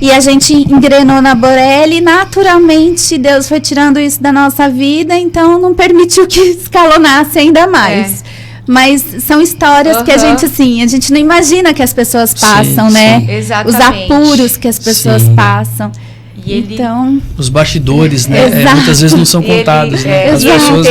E a gente engrenou na Borelli e, naturalmente, Deus foi tirando isso da nossa vida, então não permitiu que escalonasse ainda mais. Mas são histórias que a gente não imagina que as pessoas passam, sim, né? Exatamente. Os apuros que as pessoas passam. E então, os bastidores, né? Muitas vezes não são contados, né? As pessoas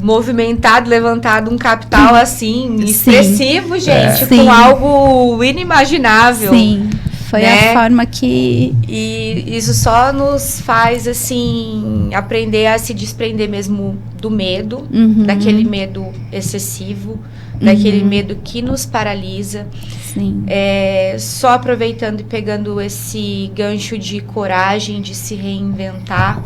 movimentado, levantado um capital assim, expressivo, gente, sim, com algo inimaginável. Sim. Foi, né, a forma que... E isso só nos faz, assim, aprender a se desprender mesmo do medo, daquele medo excessivo, daquele medo que nos paralisa. Sim. Só aproveitando e pegando esse gancho de coragem, de se reinventar.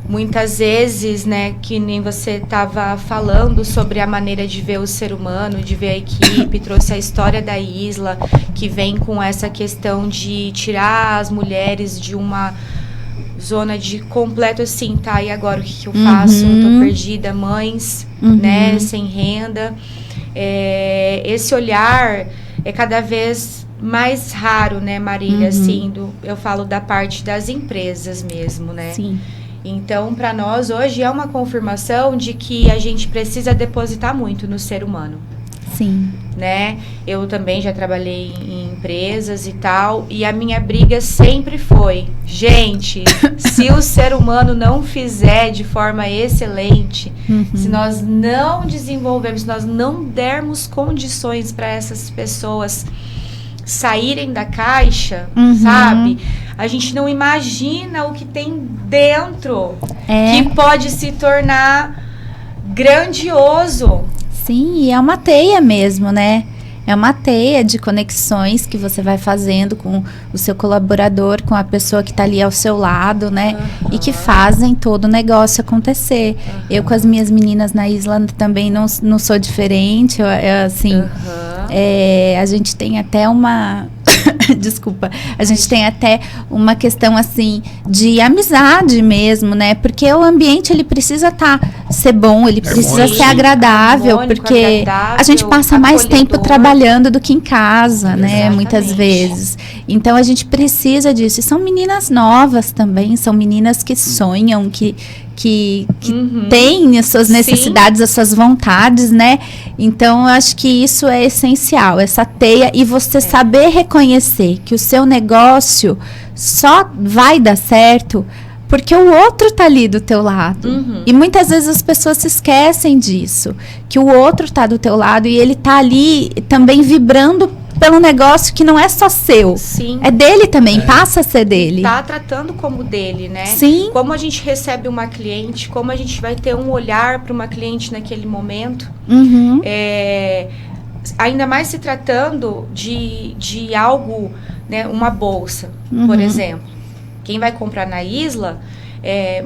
Muitas vezes, né, que nem você estava falando sobre a maneira de ver o ser humano, de ver a equipe, trouxe a história da Isla, que vem com essa questão de tirar as mulheres de uma zona de completo assim, tá, e agora o que eu faço? Eu tô perdida, mães, né, sem renda. Esse olhar é cada vez mais raro, né, Marília, assim, eu falo da parte das empresas mesmo, né? Sim. Então, para nós, hoje é uma confirmação de que a gente precisa depositar muito no ser humano. Sim. Né? Eu também já trabalhei em empresas e tal, e a minha briga sempre foi: gente, se o ser humano não fizer de forma excelente, se nós não desenvolvermos, se nós não dermos condições para essas pessoas saírem da caixa, sabe? A gente não imagina o que tem dentro que pode se tornar grandioso. Sim, e é uma teia mesmo, né? É uma teia de conexões que você vai fazendo com o seu colaborador, com a pessoa que está ali ao seu lado, né? E que fazem todo o negócio acontecer. Eu com as minhas meninas na Isla também não sou diferente. Assim, a gente tem até uma... Desculpa. A gente tem até uma questão, assim, de amizade mesmo, né? Porque o ambiente, ele precisa ser bom, ele precisa ser agradável, porque a gente passa mais tempo trabalhando do que em casa, né? Exatamente. Muitas vezes. Então, a gente precisa disso. E são meninas novas também, são meninas que sonham, que têm as suas necessidades, as suas vontades, né? Então, eu acho que isso é essencial, essa teia, e você saber reconhecer que o seu negócio só vai dar certo porque o outro tá ali do teu lado. E muitas vezes as pessoas se esquecem disso, que o outro tá do teu lado e ele tá ali também vibrando pelo negócio que não é só seu. Sim. É dele também, passa a ser dele. Tá tratando como dele, né? Sim. Como a gente recebe uma cliente, como a gente vai ter um olhar para uma cliente naquele momento. Ainda mais se tratando de algo, né, uma bolsa, por exemplo. Quem vai comprar na Isla,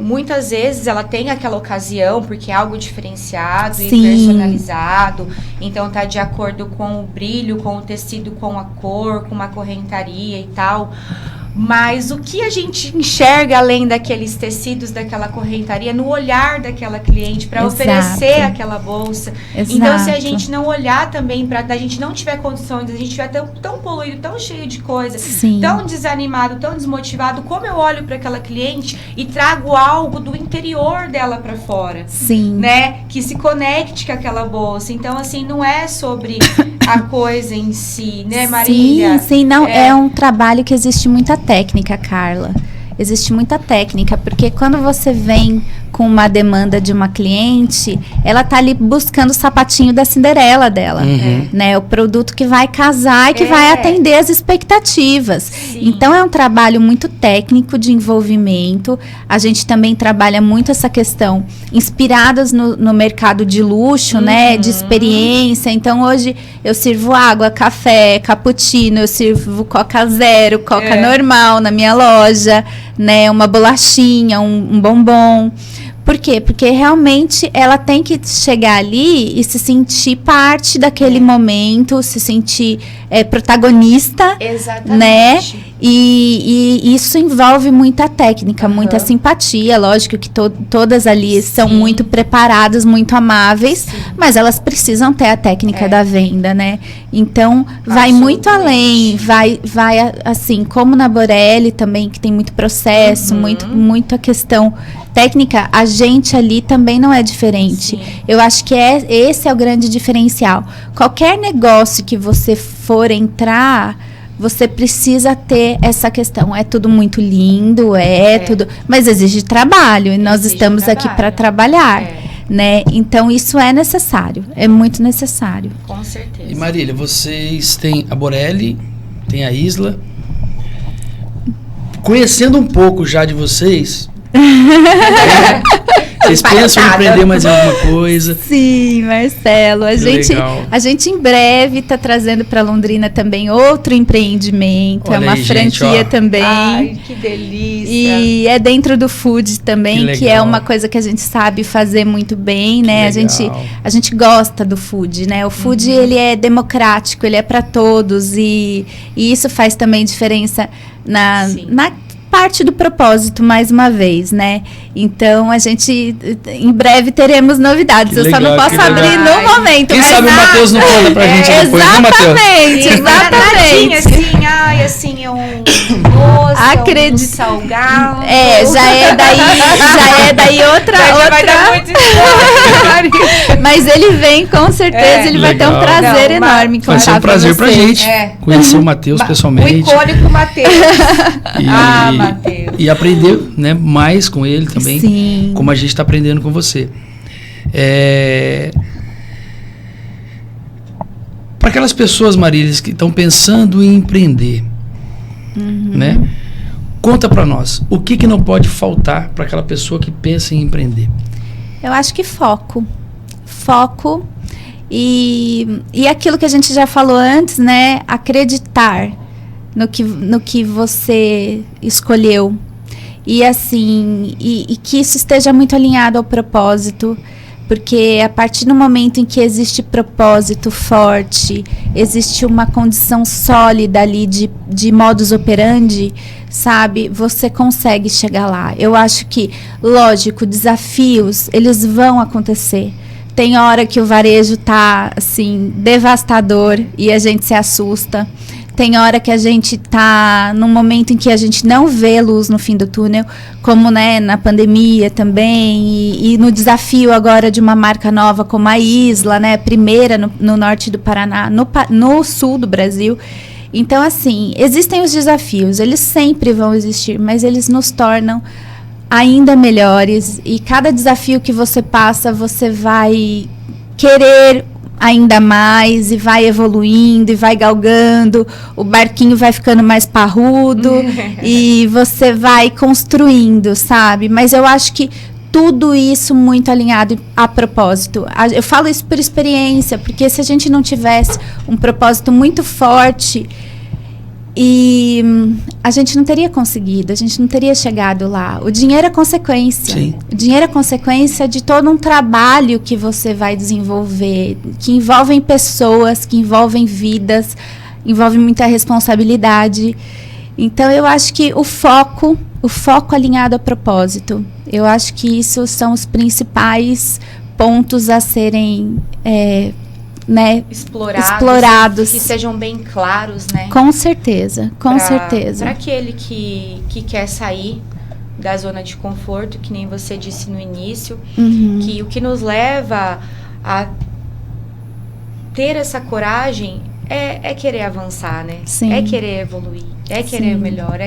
muitas vezes ela tem aquela ocasião, porque é algo diferenciado e personalizado, então tá de acordo com o brilho, com o tecido, com a cor, com uma correntaria e tal. Mas o que a gente enxerga além daqueles tecidos, daquela correntaria, no olhar daquela cliente para oferecer aquela bolsa. Exato. Então, se a gente não olhar também, a gente não tiver condições, a gente estiver tão poluído, tão cheio de coisa, tão desanimado, tão desmotivado, como eu olho para aquela cliente e trago algo do interior dela para fora, né? Que se conecte com aquela bolsa. Então, assim, não é sobre a coisa em si, né, Marília? Sim, não, é um trabalho que existe muita técnica, Carla. Existe muita técnica, porque quando você vem com uma demanda de uma cliente, ela tá ali buscando o sapatinho da Cinderela dela, né? O produto que vai casar e que vai atender as expectativas. Sim. Então, é um trabalho muito técnico de envolvimento. A gente também trabalha muito essa questão inspiradas no mercado de luxo, né? De experiência. Então, hoje eu sirvo água, café, cappuccino, eu sirvo Coca Zero, Coca normal na minha loja, né? Uma bolachinha, um bombom. Por quê? Porque realmente ela tem que chegar ali e se sentir parte daquele momento, se sentir protagonista, né? E isso envolve muita técnica, muita simpatia. Lógico que todas ali são muito preparadas, muito amáveis, mas elas precisam ter a técnica da venda, né? Então, vai muito além, vai assim, como na Borelli também, que tem muito processo, muita questão técnica, a gente ali também não é diferente. Eu acho que esse é o grande diferencial. Qualquer negócio que você for entrar, você precisa ter essa questão. É tudo muito lindo, tudo, mas exige trabalho, e nós estamos aqui para trabalhar, né? Então, isso é necessário, é muito necessário. Com certeza. E Marília, vocês têm a Borelli, tem a Isla. Conhecendo um pouco já de vocês, vocês pensam em empreender mais alguma coisa? Sim, Marcelo. A gente em breve está trazendo para Londrina também outro empreendimento. Olha uma aí, franquia gente, também. Ai, que delícia. E é dentro do food também, que é uma coisa que a gente sabe fazer muito bem, né? A gente gosta do food, né? O food, ele é democrático, ele é para todos, e isso faz também diferença na parte do propósito, mais uma vez, né? Então, a gente, em breve, teremos novidades. Eu só não posso abrir no momento. Quem sabe o Matheus não conta pra gente depois, né, Matheus? Exatamente. Assim, é um doce, um salgado. Já é daí outra. Vai dar muito spoiler. Mas ele vem, com certeza, ele vai ter um prazer enorme em contar. Vai ser um prazer pra gente conhecer o Matheus pessoalmente. O icônico Matheus. Matheus. E aprender, né, mais com ele também. Sim. Como a gente está aprendendo com você. Para aquelas pessoas, Marília, que estão pensando em empreender, né? Conta para nós, o que não pode faltar para aquela pessoa que pensa em empreender? Eu acho que foco. E aquilo que a gente já falou antes, né? Acreditar no que você escolheu. E assim, e que isso esteja muito alinhado ao propósito, porque a partir do momento em que existe propósito forte, existe uma condição sólida ali de modus operandi, sabe? Você consegue chegar lá. Eu acho que, lógico, desafios, eles vão acontecer. Tem hora que o varejo tá, assim, devastador e a gente se assusta. Tem hora que a gente tá num momento em que a gente não vê luz no fim do túnel, como, né, na pandemia também, e no desafio agora de uma marca nova como a Isla, né, primeira no norte do Paraná, no sul do Brasil. Então, assim, existem os desafios, eles sempre vão existir, mas eles nos tornam ainda melhores, e cada desafio que você passa, você vai querer ainda mais, e vai evoluindo, e vai galgando, o barquinho vai ficando mais parrudo, e você vai construindo, sabe? Mas eu acho que tudo isso muito alinhado a propósito. Eu falo isso por experiência, porque se a gente não tivesse um propósito muito forte, e a gente não teria conseguido, a gente não teria chegado lá. O dinheiro é consequência. Sim. O dinheiro é consequência de todo um trabalho que você vai desenvolver, que envolvem pessoas, que envolvem vidas, envolve muita responsabilidade. Então, eu acho que o foco alinhado a propósito, eu acho que isso são os principais pontos a serem né, explorados. Que sejam bem claros, né? Com certeza, com certeza. Para aquele que quer sair da zona de conforto, que nem você disse no início, que o que nos leva a ter essa coragem é querer avançar, né? Sim. É querer evoluir, é querer melhor,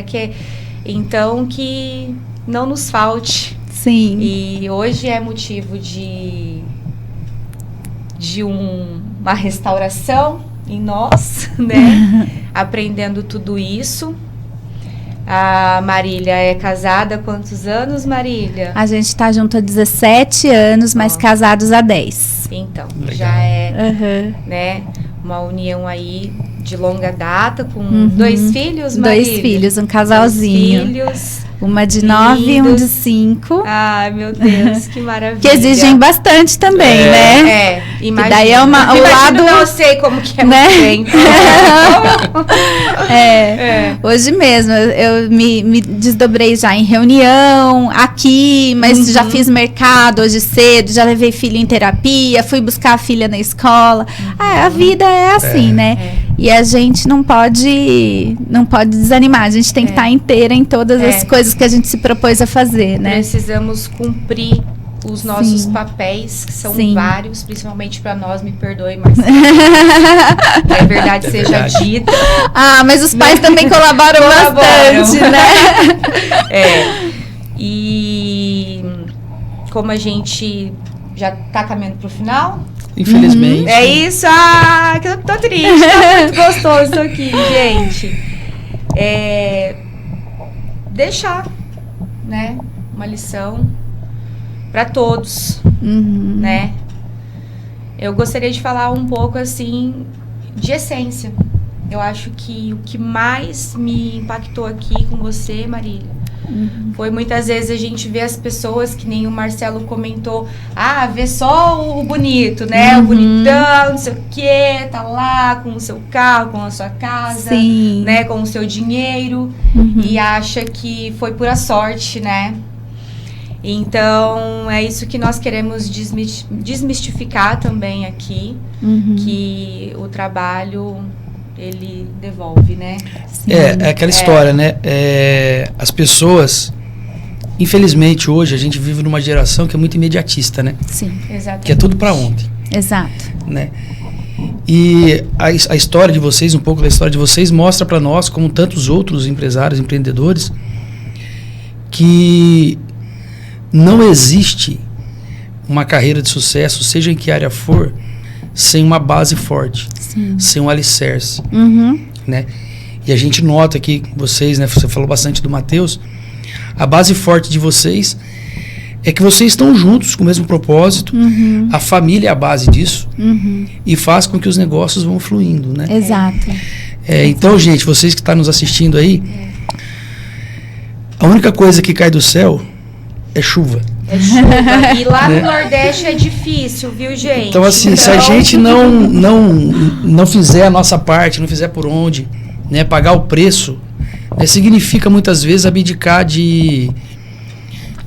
então que não nos falte. Sim. E hoje é motivo de uma restauração em nós, né? Aprendendo tudo isso. A Marília é casada há quantos anos, Marília? A gente está junto há 17 anos, mas casados há 10. Então, já é né, uma união aí de longa data, com 2 filhos, Marília? 2 filhos, um casalzinho. 2 filhos. Uma de 9 e um de 5. Ai, meu Deus, que maravilha. Que exigem bastante também, né? Imagina. Que daí é o lado... Não sei como que é, né? o tempo. Hoje mesmo, eu me desdobrei já em reunião, aqui, mas já fiz mercado hoje cedo, já levei filho em terapia, fui buscar a filha na escola. A vida é assim, né? E a gente não pode desanimar, a gente tem que estar inteira em todas as coisas que a gente se propôs a fazer, né? Precisamos cumprir os nossos papéis, que são vários, principalmente para nós, me perdoe, mas que a verdade seja dita. Mas os pais também colaboram bastante, né? E como a gente já tá caminhando pro final, infelizmente. É isso, que eu tô triste, tá muito gostoso isso aqui, gente. Deixar, né, uma lição para todos, né? Eu gostaria de falar um pouco, assim, de essência. Eu acho que o que mais me impactou aqui com você, Marília, foi muitas vezes a gente vê as pessoas, que nem o Marcelo comentou, vê só o bonito, né? O bonitão, não sei o quê, tá lá com o seu carro, com a sua casa, né? Com o seu dinheiro, e acha que foi pura sorte, né? Então, é isso que nós queremos desmistificar também aqui, que o trabalho, ele devolve, né? É aquela história, né? As pessoas, infelizmente, hoje a gente vive numa geração que é muito imediatista, né? Sim, exatamente. Que é tudo para ontem. Exato. Né? E a história de vocês, um pouco da história de vocês, mostra para nós, como tantos outros empresários, empreendedores, que não existe uma carreira de sucesso, seja em que área for, sem uma base forte, sem um alicerce, né? E a gente nota aqui, vocês, né? Você falou bastante do Matheus, a base forte de vocês é que vocês estão juntos com o mesmo propósito, a família é a base disso, e faz com que os negócios vão fluindo, né? Exato. Então, gente, vocês que estão nos assistindo aí, a única coisa que cai do céu é chuva. É chuva. E lá no Nordeste é difícil, viu, gente? Então, assim, se a gente não fizer a nossa parte, não fizer por onde, né, pagar o preço, significa muitas vezes abdicar de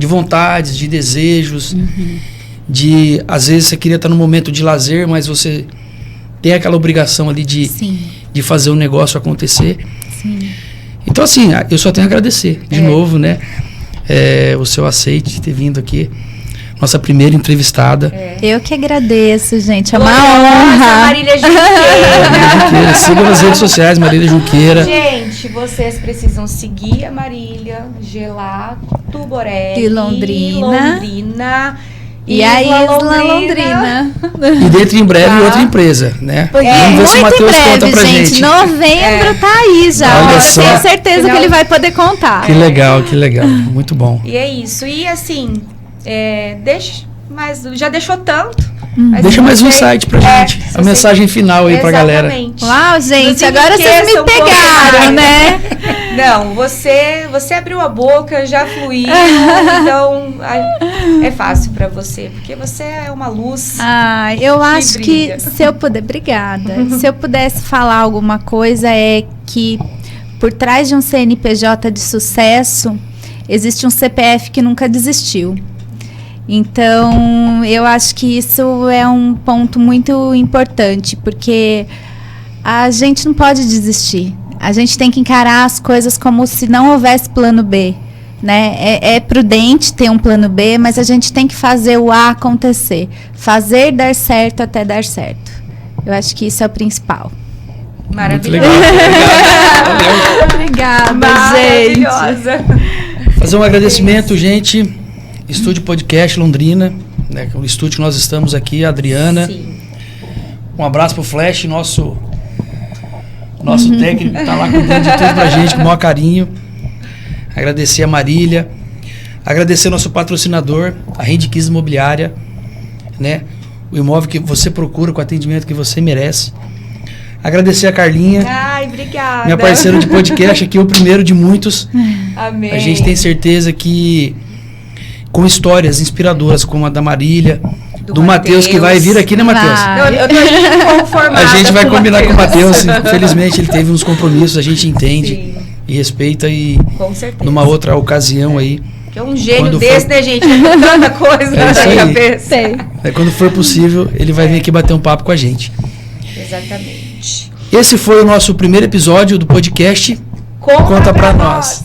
vontades, de desejos, às vezes você queria estar num momento de lazer, mas você tem aquela obrigação ali de fazer o negócio acontecer. Sim. Então, assim, eu só tenho a agradecer de novo, né? O seu aceite de ter vindo aqui. Nossa primeira entrevistada. Eu que agradeço, gente. É uma Gloriosa honra. Marília Junqueira. Siga nas redes sociais, Marília Junqueira. Gente, vocês precisam seguir a Marília, Gelato Borelli, De Londrina. E Isla a Isla Londrina. E dentro em breve outra empresa, né? Vamos ver se o Muito em Matheus conta breve, pra gente. gente. Novembro tá aí já. Olha Eu só. tenho certeza que ele vai poder contar. Que legal, que legal. Muito bom. E é isso. E assim, já deixou tanto. Mas Deixa se mais um você- insight pra gente. se A mensagem final aí pra galera. Exatamente. Uau, gente, Nos agora vocês enriqueça me um pouco pegaram, mais. né? Não, você abriu a boca, já fluiu, então é fácil pra você, porque você é uma luz. Ah, eu acho que brilha. se eu puder, obrigada. Se eu pudesse falar alguma coisa é que por trás de um CNPJ de sucesso existe um CPF que nunca desistiu. Então, eu acho que isso é um ponto muito importante, porque a gente não pode desistir. A gente tem que encarar as coisas como se não houvesse plano B, né? É prudente ter um plano B, mas a gente tem que fazer o A acontecer. Fazer dar certo até dar certo. Eu acho que isso é o principal. Muito Maravilhosa. legal. Obrigada, Maravilhosa. Fazer um agradecimento, gente. Estúdio Podcast Londrina, né? O estúdio que nós estamos aqui, a Adriana. Sim. Um abraço pro Flash, nosso técnico que tá lá cuidando de tudo pra gente, com o maior carinho. Agradecer a Marília. Agradecer nosso patrocinador, a Rende 15 Imobiliária, né? O imóvel que você procura, com o atendimento que você merece. Agradecer a Carlinha, Ai, obrigada. minha parceira de podcast aqui, o primeiro de muitos. Amém. A gente tem certeza que com histórias inspiradoras como a da Marília, do Matheus, que vai vir aqui, né, Matheus? Vai. Não, eu tô inconformada. A gente vai com o combinar com o Matheus. Matheus. Infelizmente, ele teve uns compromissos, a gente entende Sim, e respeita. E com certeza. numa outra ocasião aí, Que é um gênio Quando desse, for- né, gente? Com tanta coisa É na isso aí. cabeça. quando for possível, ele vai vir aqui bater um papo com a gente. Exatamente. Esse foi o nosso primeiro episódio do podcast. Conta pra nós.